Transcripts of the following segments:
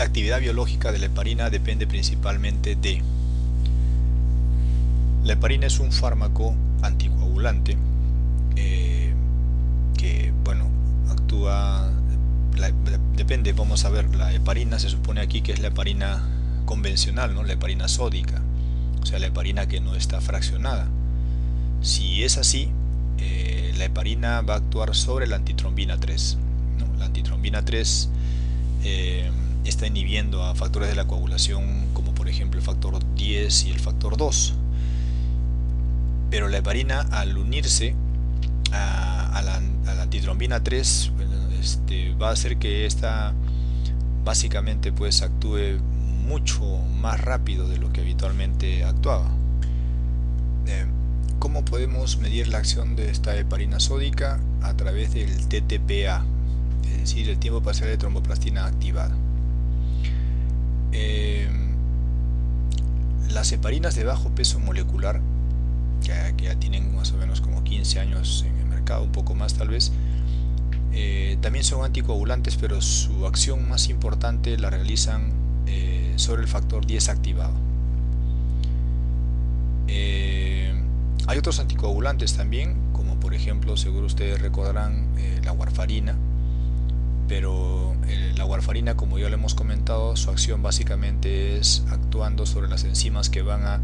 La actividad biológica de la heparina depende principalmente de... La heparina es un fármaco anticoagulante que, bueno, actúa... depende, vamos a ver, la heparina se supone aquí que es la heparina convencional, ¿no? La heparina sódica, o sea, la heparina que no está fraccionada. Si es así, la heparina va a actuar sobre la antitrombina 3, ¿no? La antitrombina 3 está inhibiendo a factores de la coagulación como por ejemplo el factor 10 y el factor 2. Pero la heparina, al unirse a la antitrombina 3, va a hacer que esta básicamente pues actúe mucho más rápido de lo que habitualmente actuaba. ¿Cómo podemos medir la acción de esta heparina sódica? A través del TTPA, es decir, el tiempo parcial de tromboplastina activada. Las heparinas de bajo peso molecular, que ya tienen más o menos como 15 años en el mercado, un poco más tal vez, también son anticoagulantes, pero su acción más importante la realizan sobre el factor 10 activado. Hay otros anticoagulantes también, como por ejemplo, seguro ustedes recordarán, la warfarina, pero la warfarina, como ya lo hemos comentado, su acción básicamente es actuando sobre las enzimas que van a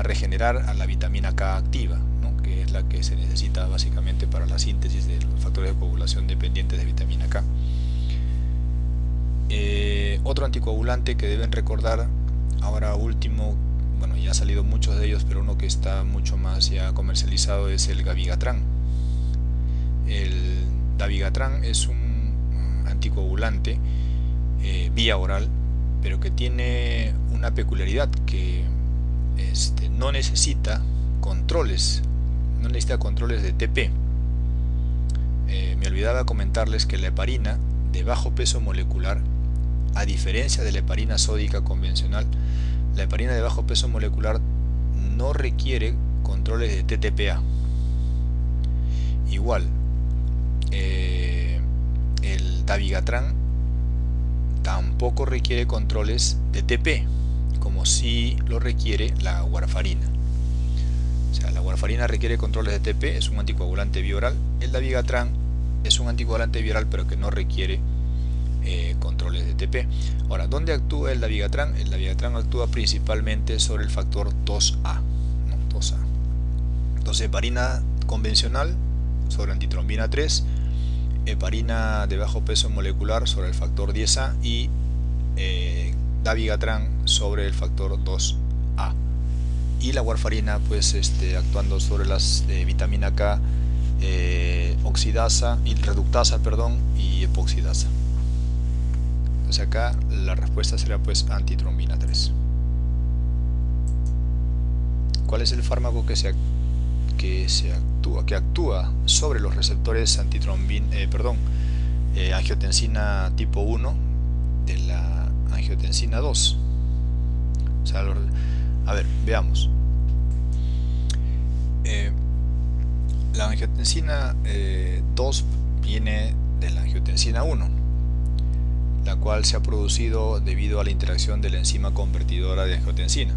regenerar a la vitamina K activa, ¿no? Que es la que se necesita básicamente para la síntesis de los factores de coagulación dependientes de vitamina K. Otro anticoagulante que deben recordar, ahora último, bueno, ya han salido muchos de ellos, pero uno que está mucho más ya comercializado es el Gavigatran. El Dabigatran es un anticoagulante vía oral, pero que tiene una peculiaridad, que no necesita controles, de TP. Me olvidaba comentarles que la heparina de bajo peso molecular, a diferencia de la heparina sódica convencional, la heparina de bajo peso molecular no requiere controles de TTPA. Igual, el Dabigatran tampoco requiere controles de TP, como si lo requiere la warfarina. O sea, la warfarina requiere controles de TP, es un anticoagulante bioral. El Dabigatran es un anticoagulante bioral, pero que no requiere controles de TP. Ahora, ¿dónde actúa el Dabigatran? El Dabigatran actúa principalmente sobre el factor 2A, ¿no? 2A. Entonces, heparina convencional sobre antitrombina 3, heparina de bajo peso molecular sobre el factor 10A y Dabigatran sobre el factor 2A. Y la warfarina pues actuando sobre las vitamina K oxidasa y reductasa, perdón, y epoxidasa. Entonces acá la respuesta será pues antitrombina 3. ¿Cuál es el fármaco que actúa sobre los receptores angiotensina tipo 1 de la angiotensina 2? O sea, a ver, veamos. La angiotensina 2 viene de la angiotensina 1, la cual se ha producido debido a la interacción de la enzima convertidora de angiotensina.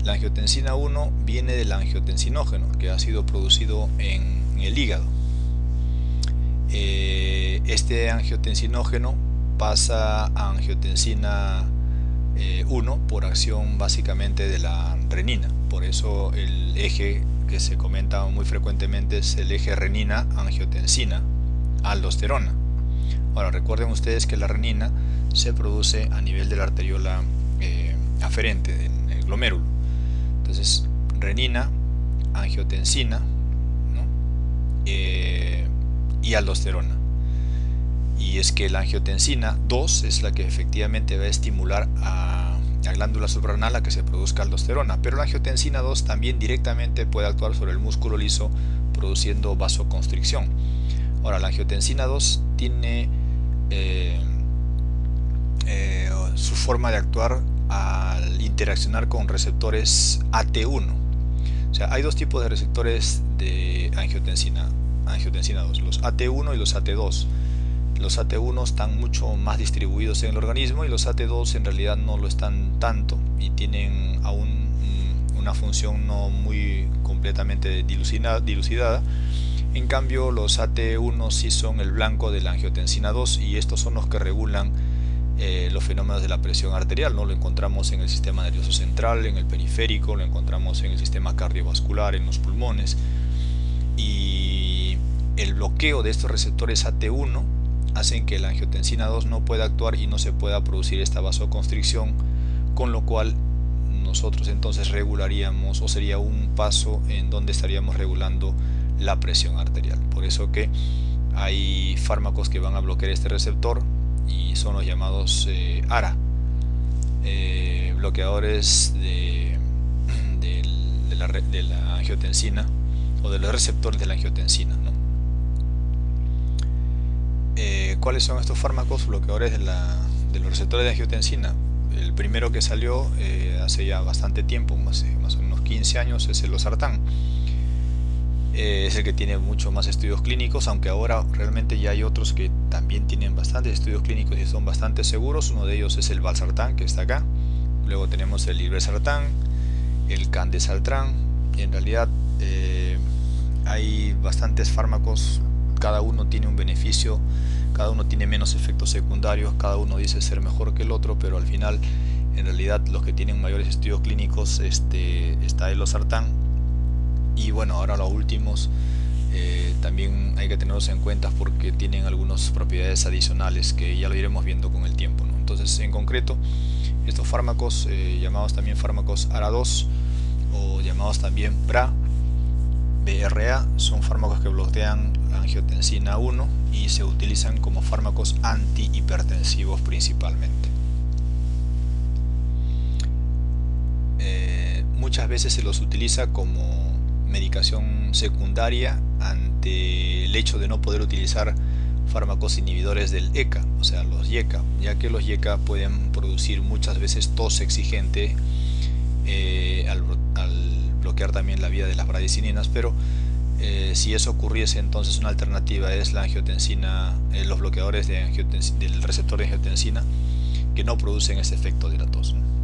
La angiotensina 1 viene del angiotensinógeno, que ha sido producido en el hígado. Este angiotensinógeno pasa a angiotensina 1 por acción básicamente de la renina. Por eso el eje que se comenta muy frecuentemente es el eje renina-angiotensina-aldosterona. Ahora, recuerden ustedes que la renina se produce a nivel de la arteriola aferente, en el glomérulo. Entonces, renina, angiotensina, ¿no? Y aldosterona. Y es que la angiotensina 2 es la que efectivamente va a estimular a la glándula suprarrenal a que se produzca aldosterona, pero la angiotensina 2 también directamente puede actuar sobre el músculo liso produciendo vasoconstricción. Ahora, la angiotensina 2 tiene su forma de actuar al interaccionar con receptores AT1. O sea, hay dos tipos de receptores de angiotensina 2, los AT1 y los AT2. Los AT1 están mucho más distribuidos en el organismo y los AT2 en realidad no lo están tanto y tienen aún una función no muy completamente dilucidada. En cambio, los AT1 sí son el blanco de la angiotensina 2 y estos son los que regulan los fenómenos de la presión arterial, ¿no? Lo encontramos en el sistema nervioso central, en el periférico, lo encontramos en el sistema cardiovascular, en los pulmones, y el bloqueo de estos receptores AT1 hacen que la angiotensina 2 no pueda actuar y no se pueda producir esta vasoconstricción, con lo cual nosotros entonces regularíamos, o sería un paso en donde estaríamos regulando la presión arterial. Por eso que hay fármacos que van a bloquear este receptor y son los llamados ARA, bloqueadores de la angiotensina o de los receptores de la angiotensina, ¿no? ¿Cuáles son estos fármacos bloqueadores de los receptores de angiotensina? El primero que salió hace ya bastante tiempo, más o menos 15 años, es el losartán. Es el que tiene mucho más estudios clínicos, aunque ahora realmente ya hay otros que también tienen bastantes estudios clínicos y son bastante seguros. Uno de ellos es el valsartán, que está acá. Luego tenemos el irbesartán, el candesartán. Y en realidad hay bastantes fármacos, cada uno tiene un beneficio, cada uno tiene menos efectos secundarios, cada uno dice ser mejor que el otro, pero al final en realidad los que tienen mayores estudios clínicos está el losartán. Y bueno, ahora los últimos también hay que tenerlos en cuenta porque tienen algunas propiedades adicionales que ya lo iremos viendo con el tiempo, ¿no? Entonces, en concreto, estos fármacos llamados también fármacos ARA2 o llamados también BRA, son fármacos que bloquean la angiotensina 1 y se utilizan como fármacos antihipertensivos principalmente. Muchas veces se los utiliza como medicación secundaria ante el hecho de no poder utilizar fármacos inhibidores del ECA, o sea, los YECA, ya que los YECA pueden producir muchas veces tos exigente al bloquear también la vía de las bradicininas, pero si eso ocurriese, entonces una alternativa es la angiotensina, los bloqueadores del receptor de angiotensina que no producen ese efecto de la tos, ¿no?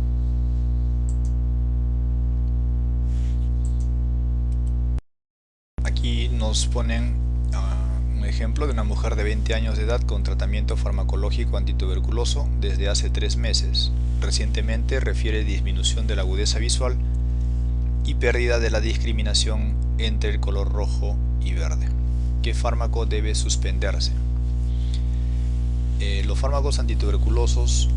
Aquí nos ponen un ejemplo de una mujer de 20 años de edad con tratamiento farmacológico antituberculoso desde hace 3 meses. Recientemente refiere disminución de la agudeza visual y pérdida de la discriminación entre el color rojo y verde. ¿Qué fármaco debe suspenderse? Los fármacos antituberculosos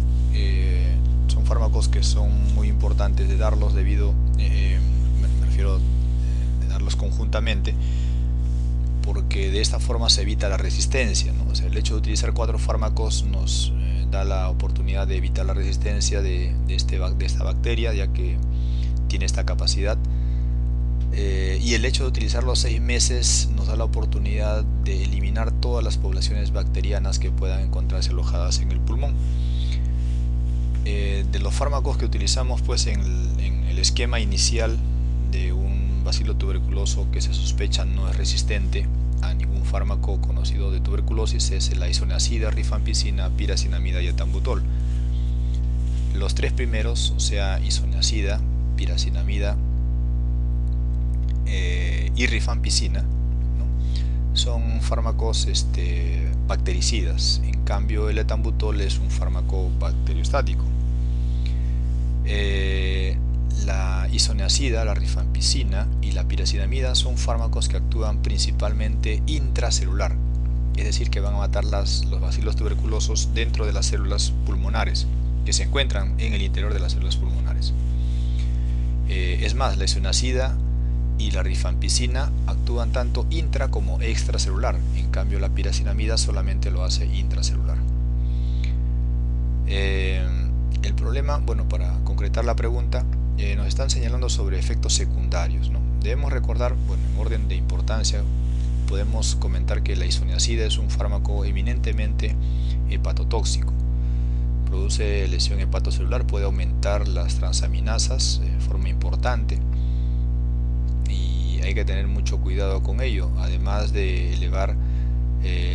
son fármacos que son muy importantes de darlos debido, me refiero de darlos conjuntamente, porque de esta forma se evita la resistencia, ¿no? O sea, el hecho de utilizar 4 fármacos nos da la oportunidad de evitar la resistencia de esta bacteria, ya que tiene esta capacidad, y el hecho de utilizarlo 6 meses nos da la oportunidad de eliminar todas las poblaciones bacterianas que puedan encontrarse alojadas en el pulmón. De los fármacos que utilizamos pues en el esquema inicial de un bacilo tuberculoso que se sospecha no es resistente a ningún fármaco conocido de tuberculosis, es la isoniazida, rifampicina, piracinamida y etambutol. Los 3 primeros, o sea, isoniazida, piracinamida y rifampicina, ¿no?, son fármacos bactericidas. En cambio, el etambutol es un fármaco bacteriostático. La isoniazida, la rifampicina y la piracinamida son fármacos que actúan principalmente intracelular, es decir, que van a matar los bacilos tuberculosos dentro de las células pulmonares, que se encuentran en el interior de las células pulmonares. Es más, la isoniazida y la rifampicina actúan tanto intra como extracelular, en cambio la piracinamida solamente lo hace intracelular. El problema, bueno, para concretar la pregunta, nos están señalando sobre efectos secundarios, ¿no? Debemos recordar, bueno, en orden de importancia, podemos comentar que la isoniazida es un fármaco eminentemente hepatotóxico. Produce lesión hepatocelular, puede aumentar las transaminasas de forma importante y hay que tener mucho cuidado con ello, además de elevar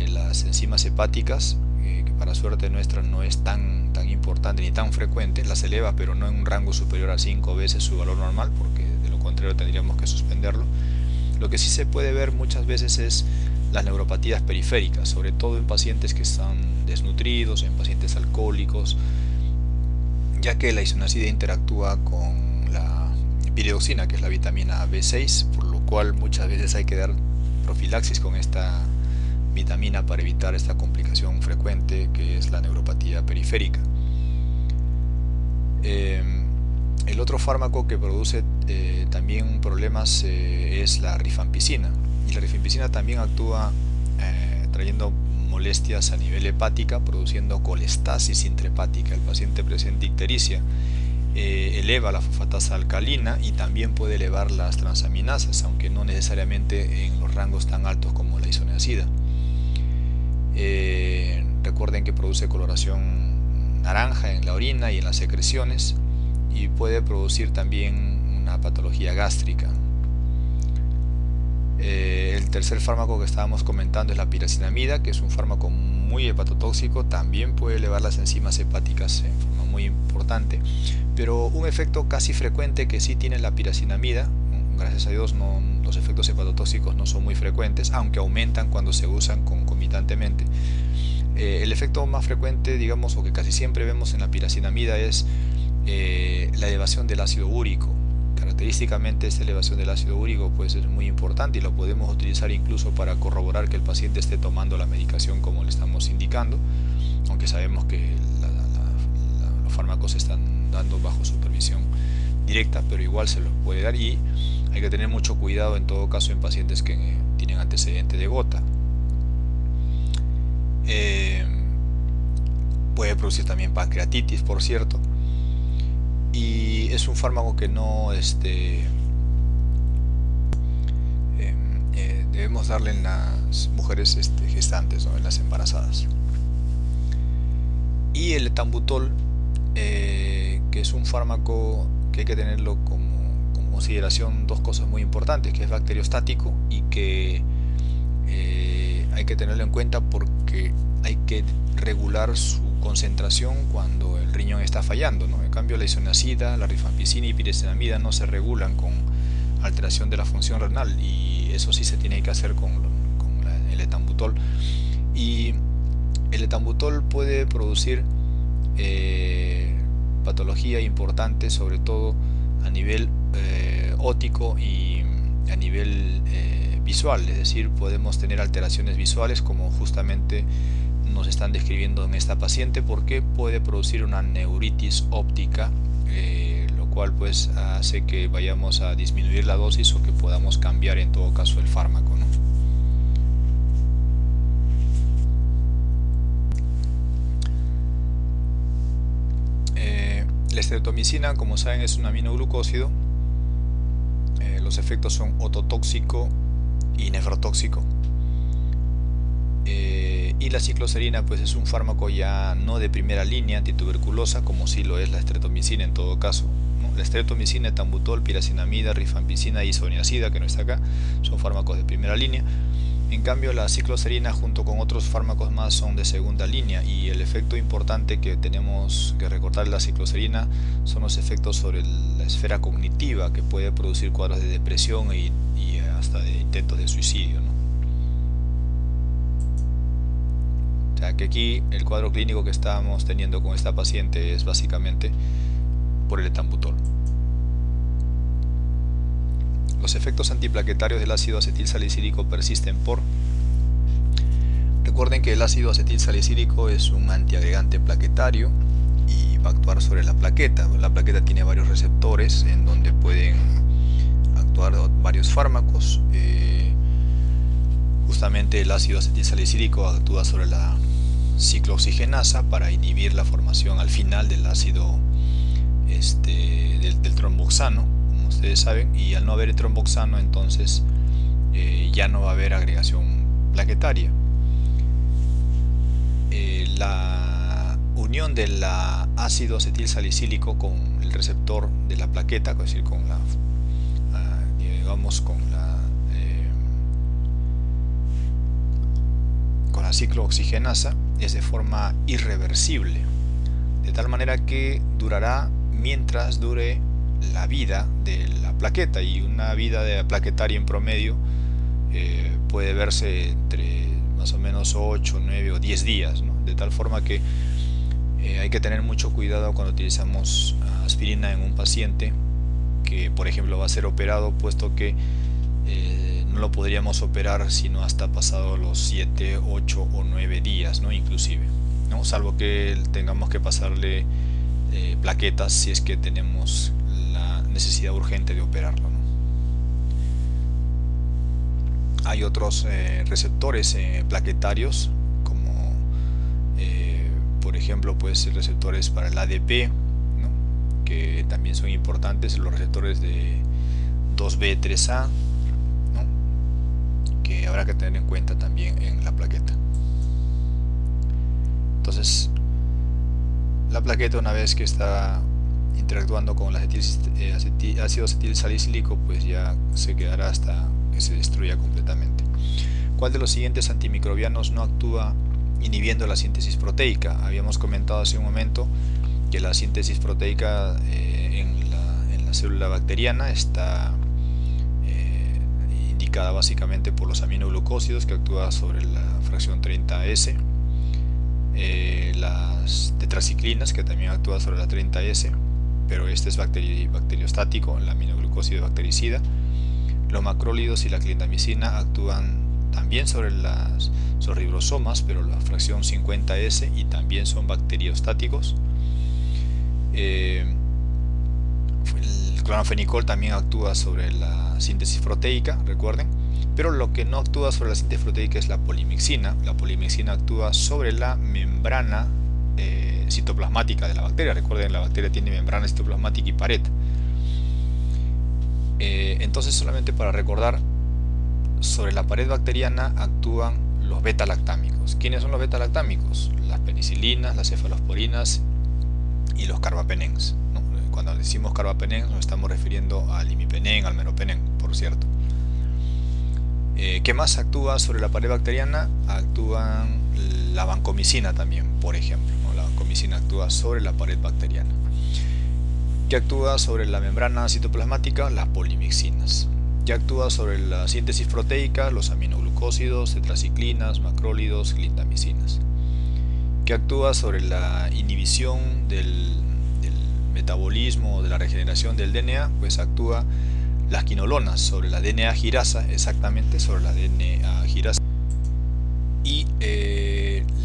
las enzimas hepáticas, que para suerte nuestra no es tan importante ni tan frecuente, las eleva, pero no en un rango superior a 5 veces su valor normal, porque de lo contrario tendríamos que suspenderlo. Lo que sí se puede ver muchas veces es las neuropatías periféricas, sobre todo en pacientes que están desnutridos, en pacientes alcohólicos, ya que la isoniazida interactúa con la piridoxina, que es la vitamina B6, por lo cual muchas veces hay que dar profilaxis con esta vitamina para evitar esta complicación frecuente que es la neuropatía periférica. El otro fármaco que produce también problemas es la rifampicina, y la rifampicina también actúa trayendo molestias a nivel hepática, produciendo colestasis intrahepática. El paciente presenta ictericia eleva la fosfatasa alcalina y también puede elevar las transaminasas, aunque no necesariamente en los rangos tan altos como la isoniazida. Recuerden que produce coloración naranja en la orina y en las secreciones, y puede producir también una patología gástrica. El tercer fármaco que estábamos comentando es la piracinamida, que es un fármaco muy hepatotóxico, también puede elevar las enzimas hepáticas en forma muy importante, pero un efecto casi frecuente que sí tiene la piracinamida, gracias a Dios los efectos hepatotóxicos no son muy frecuentes, aunque aumentan cuando se usan concomitantemente. El efecto más frecuente, digamos, o que casi siempre vemos en la piracinamida es la elevación del ácido úrico. Característicamente esta elevación del ácido úrico pues es muy importante y lo podemos utilizar incluso para corroborar que el paciente esté tomando la medicación como le estamos indicando, aunque sabemos que los fármacos se están dando bajo supervisión directa, pero igual se los puede dar, y hay que tener mucho cuidado en todo caso en pacientes que tienen antecedente de gota. Puede producir también pancreatitis, por cierto, y es un fármaco que no debemos darle en las mujeres gestantes, ¿no? En las embarazadas. Y el etambutol, que es un fármaco que hay que tenerlo como consideración dos cosas muy importantes, que es bacteriostático y que hay que tenerlo en cuenta porque hay que regular su concentración cuando el riñón está fallando, ¿no? En cambio la isoniazida, la rifampicina y piracinamida no se regulan con alteración de la función renal, y eso sí se tiene que hacer con el etambutol. Y el etambutol puede producir patología importante, sobre todo a nivel óptico y a nivel visual, es decir, podemos tener alteraciones visuales como justamente nos están describiendo en esta paciente, porque puede producir una neuritis óptica, lo cual pues hace que vayamos a disminuir la dosis o que podamos cambiar en todo caso el fármaco, ¿no? La estreptomicina, como saben, es un aminoglucósido. Los efectos son ototóxico y nefrotóxico. Y la cicloserina pues es un fármaco ya no de primera línea antituberculosa, como sí lo es la estreptomicina en todo caso, ¿no? La estreptomicina, etambutol, piracinamida, rifampicina y isoniazida, que no está acá, son fármacos de primera línea. En cambio la cicloserina junto con otros fármacos más son de segunda línea, y el efecto importante que tenemos que recordar de la cicloserina son los efectos sobre la esfera cognitiva, que puede producir cuadros de depresión y hasta de intentos de suicidio, ¿no? O sea que aquí el cuadro clínico que estábamos teniendo con esta paciente es básicamente por el etambutol. Los efectos antiplaquetarios del ácido acetilsalicílico persisten por... Recuerden que el ácido acetilsalicílico es un antiagregante plaquetario y va a actuar sobre la plaqueta. La plaqueta tiene varios receptores en donde pueden actuar varios fármacos. Justamente el ácido acetilsalicílico actúa sobre la ciclooxigenasa para inhibir la formación al final del ácido del tromboxano, como ustedes saben, y al no haber tromboxano entonces ya no va a haber agregación plaquetaria. La unión del ácido acetilsalicílico con el receptor de la plaqueta, es decir, con la digamos con la ciclooxigenasa es de forma irreversible, de tal manera que durará mientras dure la vida de la plaqueta, y una vida de plaquetaria en promedio puede verse entre más o menos 8, 9 o 10 días, ¿no? De tal forma que hay que tener mucho cuidado cuando utilizamos aspirina en un paciente que, por ejemplo, va a ser operado, puesto que no lo podríamos operar sino hasta pasado los 7, 8 o 9 días, ¿no? Inclusive, ¿no? Salvo que tengamos que pasarle plaquetas si es que tenemos la necesidad urgente de operarlo, ¿no? Hay otros receptores plaquetarios, como por ejemplo, pues receptores para el ADP, ¿no? Que también son importantes, los receptores de 2B3A, ¿no? Que habrá que tener en cuenta también en la plaqueta. Entonces, la plaqueta, una vez que está interactuando con el ácido acetilsalicílico, pues ya se quedará hasta que se destruya completamente. ¿Cuál de los siguientes antimicrobianos no actúa inhibiendo la síntesis proteica? Habíamos comentado hace un momento que la síntesis proteica en la célula bacteriana está indicada básicamente por los aminoglucósidos, que actúa sobre la fracción 30S, las tetraciclinas, que también actúa sobre la 30S, pero este es bacteriostático, el aminoglucósido bactericida. Los macrólidos y la clindamicina actúan también sobre los ribosomas, pero la fracción 50S, y también son bacteriostáticos. El cloranfenicol también actúa sobre la síntesis proteica, recuerden, pero lo que no actúa sobre la síntesis proteica es la polimixina. La polimixina actúa sobre la membrana citoplasmática de la bacteria. Recuerden, la bacteria tiene membrana citoplasmática y pared. Entonces, solamente para recordar, sobre la pared bacteriana actúan los beta-lactámicos. ¿Quiénes son los beta-lactámicos? Las penicilinas, las cefalosporinas y los carbapenens, ¿no? Cuando decimos carbapenens nos estamos refiriendo al imipenem, al meropenem, por cierto. ¿Qué más actúa sobre la pared bacteriana? Actúan la vancomicina también, por ejemplo, ¿no? La vancomicina actúa sobre la pared bacteriana. ¿Qué actúa sobre la membrana citoplasmática? Las polimixinas. ¿Qué actúa sobre la síntesis proteica? Los aminoglucósidos, tetraciclinas, macrólidos, clindamicinas. ¿Qué actúa sobre la inhibición del metabolismo o de la regeneración del DNA? Pues actúa las quinolonas sobre la DNA girasa, exactamente sobre la DNA girasa, y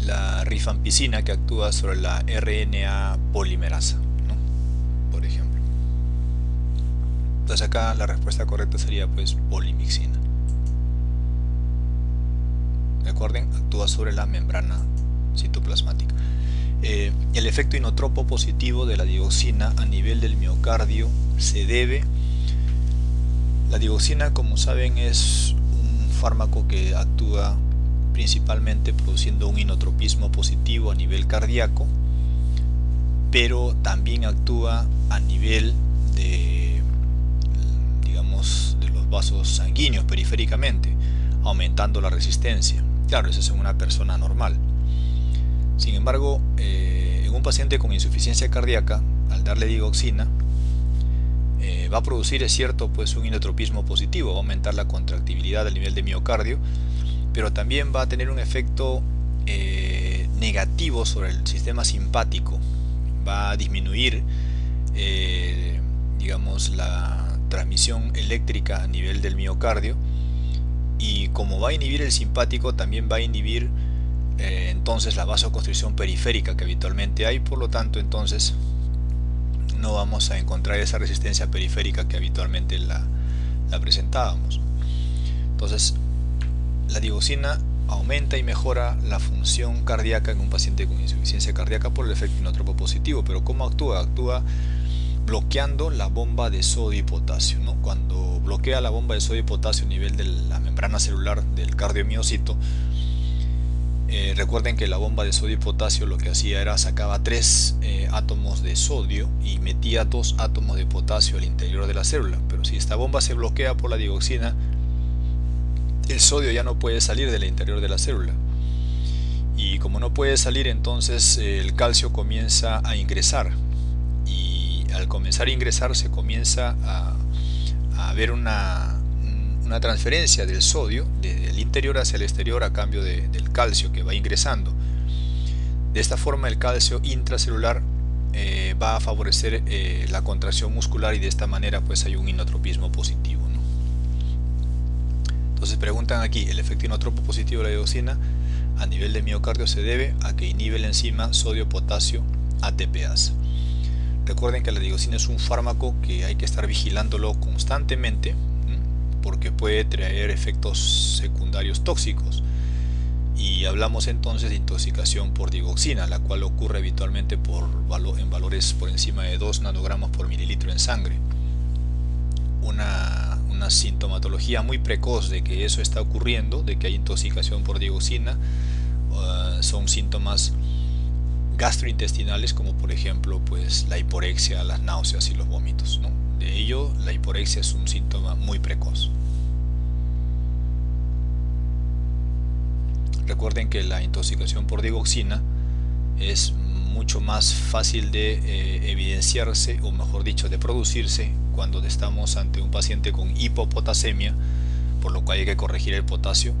la rifampicina, que actúa sobre la RNA polimerasa, ¿no? Por ejemplo. Entonces acá la respuesta correcta sería pues polimixina. Recuerden, actúa sobre la membrana citoplasmática. El efecto inotropo positivo de la digoxina a nivel del miocardio se debe... La digoxina, como saben, es un fármaco que actúa principalmente produciendo un inotropismo positivo a nivel cardíaco, pero también actúa a nivel de, digamos, de los vasos sanguíneos periféricamente, aumentando la resistencia. Claro, eso es en una persona normal. Sin embargo, en un paciente con insuficiencia cardíaca, al darle digoxina, va a producir, es cierto, pues un inotropismo positivo, va a aumentar la contractibilidad a nivel de miocardio, pero también va a tener un efecto negativo sobre el sistema simpático. Va a disminuir, digamos, la transmisión eléctrica a nivel del miocardio, y como va a inhibir el simpático, también va a inhibir entonces la vasoconstricción periférica que habitualmente hay. Por lo tanto, entonces no vamos a encontrar esa resistencia periférica que habitualmente la presentábamos. Entonces, la digoxina aumenta y mejora la función cardíaca en un paciente con insuficiencia cardíaca por el efecto inotropo positivo. Pero ¿cómo actúa? Actúa bloqueando la bomba de sodio y potasio, ¿no? Cuando bloquea la bomba de sodio y potasio a nivel de la membrana celular del cardiomiocito, recuerden que la bomba de sodio y potasio lo que hacía era sacaba 3 átomos de sodio y metía 2 átomos de potasio al interior de la célula. Pero si esta bomba se bloquea por la digoxina, el sodio ya no puede salir del interior de la célula, y como no puede salir, entonces el calcio comienza a ingresar, y al comenzar a ingresar se comienza a ver una transferencia del sodio desde el interior hacia el exterior a cambio del calcio que va ingresando. De esta forma el calcio intracelular va a favorecer la contracción muscular, y de esta manera pues hay un inotropismo positivo, ¿no? Entonces preguntan aquí, el efecto inotropo positivo de la digoxina a nivel de miocardio se debe a que inhibe la enzima sodio-potasio ATPase. Recuerden que la digoxina es un fármaco que hay que estar vigilándolo constantemente, porque puede traer efectos secundarios tóxicos. Y hablamos entonces de intoxicación por digoxina, la cual ocurre habitualmente en valores por encima de 2 nanogramos por mililitro en sangre. Una sintomatología muy precoz de que eso está ocurriendo, de que hay intoxicación por digoxina, son síntomas gastrointestinales, como por ejemplo pues la hiporexia, las náuseas y los vómitos, ¿no? De ello, la hiporexia es un síntoma muy precoz. Recuerden que la intoxicación por digoxina es mucho más fácil de evidenciarse, o mejor dicho, de producirse cuando estamos ante un paciente con hipopotasemia, por lo cual hay que corregir el potasio,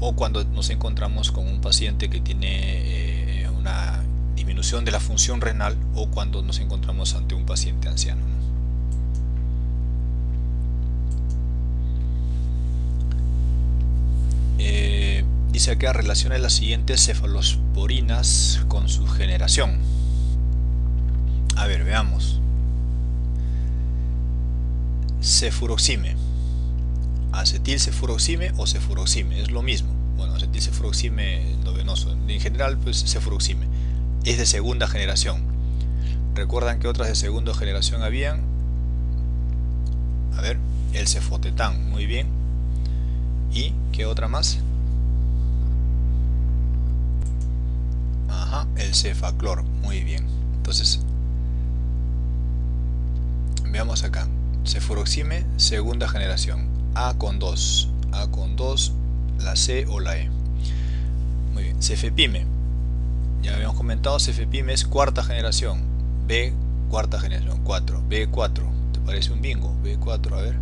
o cuando nos encontramos con un paciente que tiene una disminución de la función renal, o cuando nos encontramos ante un paciente anciano, ¿no? Dice acá, relaciona las siguientes cefalosporinas con su generación. A ver, veamos. Cefuroxime, acetilcefuroxime o cefuroxime, es lo mismo. Bueno, acetilcefuroxime no venoso, en general pues cefuroxime es de segunda generación. Recuerdan que otras de segunda generación habían, a ver, el cefotetán, muy bien. ¿Y qué otra más? Ajá, el cefaclor, muy bien. Entonces veamos acá, cefuroxime segunda generación, A con 2, la C o la E. Muy bien, cefepime, ya habíamos comentado, cefepime es cuarta generación, B cuarta generación, 4, B4, ¿te parece un bingo? B4, a ver,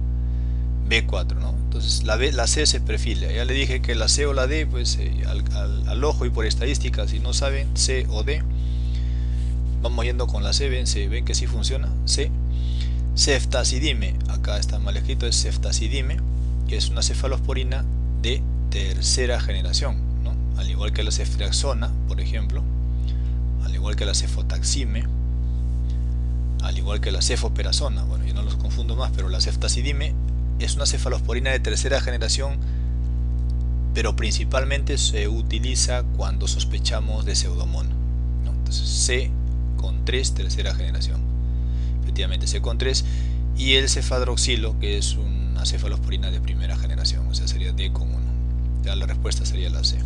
B4, ¿no? Entonces la C se perfila. Ya le dije que la C o la D, pues al ojo y por estadística, si no saben C o D, vamos yendo con la C. Ven que sí funciona. C. Ceftazidime, acá está mal escrito, es ceftazidime, que es una cefalosporina de tercera generación, ¿no? Al igual que la ceftriaxona, por ejemplo, al igual que la cefotaxime, al igual que la cefoperazona. Bueno, yo no los confundo más, pero la ceftazidime es una cefalosporina de tercera generación, pero principalmente se utiliza cuando sospechamos de pseudomonas, ¿no? Entonces C con 3, tercera generación, efectivamente C con 3, y el cefadroxilo, que es una cefalosporina de primera generación, o sea sería D con 1. Ya la respuesta sería la C.